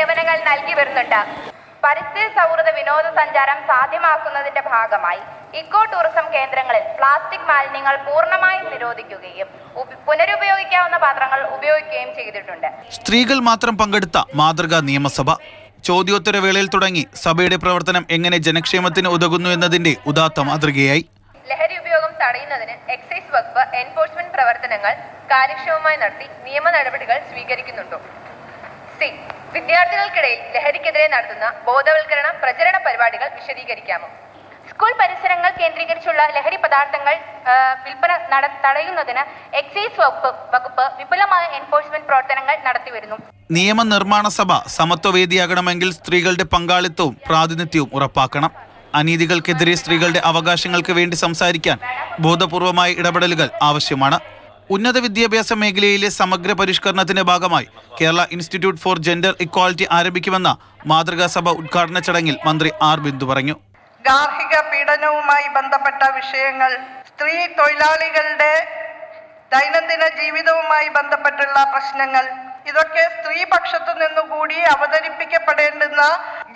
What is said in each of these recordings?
സേവനങ്ങൾ നൽകി വരുന്നുണ്ട്. പരിസ്ഥിതി സൗഹൃദ വിനോദസഞ്ചാരം സാധ്യമാക്കുന്നതിന്റെ ഭാഗമായി ഇക്കോ ടൂറിസം കേന്ദ്രങ്ങളിൽ പ്ലാസ്റ്റിക് മാലിന്യങ്ങൾ പൂർണ്ണമായും നിരോധിക്കുകയും പുനരുപയോഗിക്കാവുന്ന പാത്രങ്ങൾ ഉപയോഗിക്കുകയും ചെയ്തിട്ടുണ്ട്. സ്ത്രീകൾ മാത്രം പങ്കെടുത്ത മാതൃകാ നിയമസഭ. ചോദ്യോത്തരവേളയിൽ തുടങ്ങി സഭയുടെ പ്രവർത്തനം എങ്ങനെ ജനക്ഷേമത്തിന് ഉതകുന്നു എന്നതിന്റെ ഉദാത്ത മാതൃകയായി. ലഹരി ഉപയോഗം തടയുന്നതിന് എക്സൈസ് വകുപ്പ് എൻഫോഴ്സ്മെന്റ് പ്രവർത്തനങ്ങൾ കാര്യക്ഷമമായി നടത്തി നിയമ നടപടികൾ സ്വീകരിക്കുന്നുണ്ടോ? വിദ്യാർത്ഥികൾക്കിടയിൽ ലഹരിക്കെതിരെ നടത്തുന്ന ബോധവൽക്കരണ പ്രചരണ പരിപാടികൾ വിശദീകരിക്കാമോ? സ്കൂൾ പരിസരങ്ങൾ കേന്ദ്രീകരിച്ചുള്ള ലഹരി പദാർത്ഥങ്ങൾ വിൽപ്പന തടയുന്നതിന് എക്സൈസ് വകുപ്പ് വിപുലമായ എൻഫോഴ്സ്മെന്റ് പ്രവർത്തനങ്ങൾ നടത്തിവരുന്നു. നിയമനിർമ്മാണ സഭ സമത്വവേദിയാകണമെങ്കിൽ സ്ത്രീകളുടെ പങ്കാളിത്തവും പ്രാതിനിധ്യവും ഉറപ്പാക്കണം. അനീതികൾക്കെതിരെ സ്ത്രീകളുടെ അവകാശങ്ങൾക്ക് വേണ്ടി സംസാരിക്കാൻ ബോധപൂർവമായ ഇടപെടലുകൾ ആവശ്യമാണ്. ഉന്നത വിദ്യാഭ്യാസ മേഖലയിലെ സമഗ്ര പരിഷ്കരണത്തിന്റെ ഭാഗമായി Kerala institute for gender equality ആരംഭിക്കുമെന്ന മാതൃകാ സഭ ഉദ്ഘാടന ചടങ്ങിൽ മന്ത്രി ആർ ബിന്ദു പറഞ്ഞു. ഗാർഹിക പീഡനവുമായി ബന്ധപ്പെട്ട വിഷയങ്ങൾ, സ്ത്രീ തൊഴിലാളികളുടെ ദൈനംദിന ജീവിതവുമായി ബന്ധപ്പെട്ടുള്ള പ്രശ്നങ്ങൾ, ഇതൊക്കെ സ്ത്രീപക്ഷത്തു നിന്നുകൂടി അവതരിപ്പിക്കപ്പെടേണ്ടുന്ന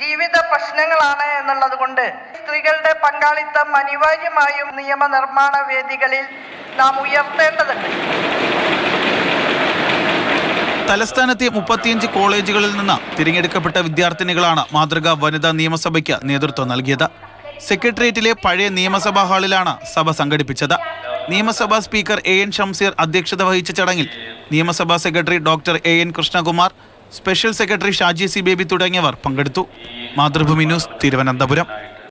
ജീവിത പ്രശ്നങ്ങളാണ് എന്നുള്ളത് കൊണ്ട് സ്ത്രീകളുടെ പങ്കാളിത്തം അനിവാര്യമായും നിയമനിർമ്മാണ വേദികളിൽ നാം ഉയർത്തേണ്ടതുണ്ട്. തലസ്ഥാനത്തെ 35 കോളേജുകളിൽ നിന്ന് തിരഞ്ഞെടുക്കപ്പെട്ട വിദ്യാർത്ഥിനികളാണ് മാതൃകാ വനിതാ നിയമസഭയ്ക്ക് നേതൃത്വം നൽകിയത്. സെക്രട്ടേറിയറ്റിലെ പഴയ നിയമസഭാ ഹാളിലാണ് സഭ സംഘടിപ്പിച്ചത്. നിയമസഭാ സ്പീക്കർ AN ഷംസീർ അധ്യക്ഷത വഹിച്ച ചടങ്ങിൽ നിയമസഭാ secretary doctor AN Krishnakumar, special secretary Shaji C baby തുടങ്ങിയവർ പങ്കെടുത്തു. മാതൃഭൂമി ന്യൂസ്, തിരുവനന്തപുരം.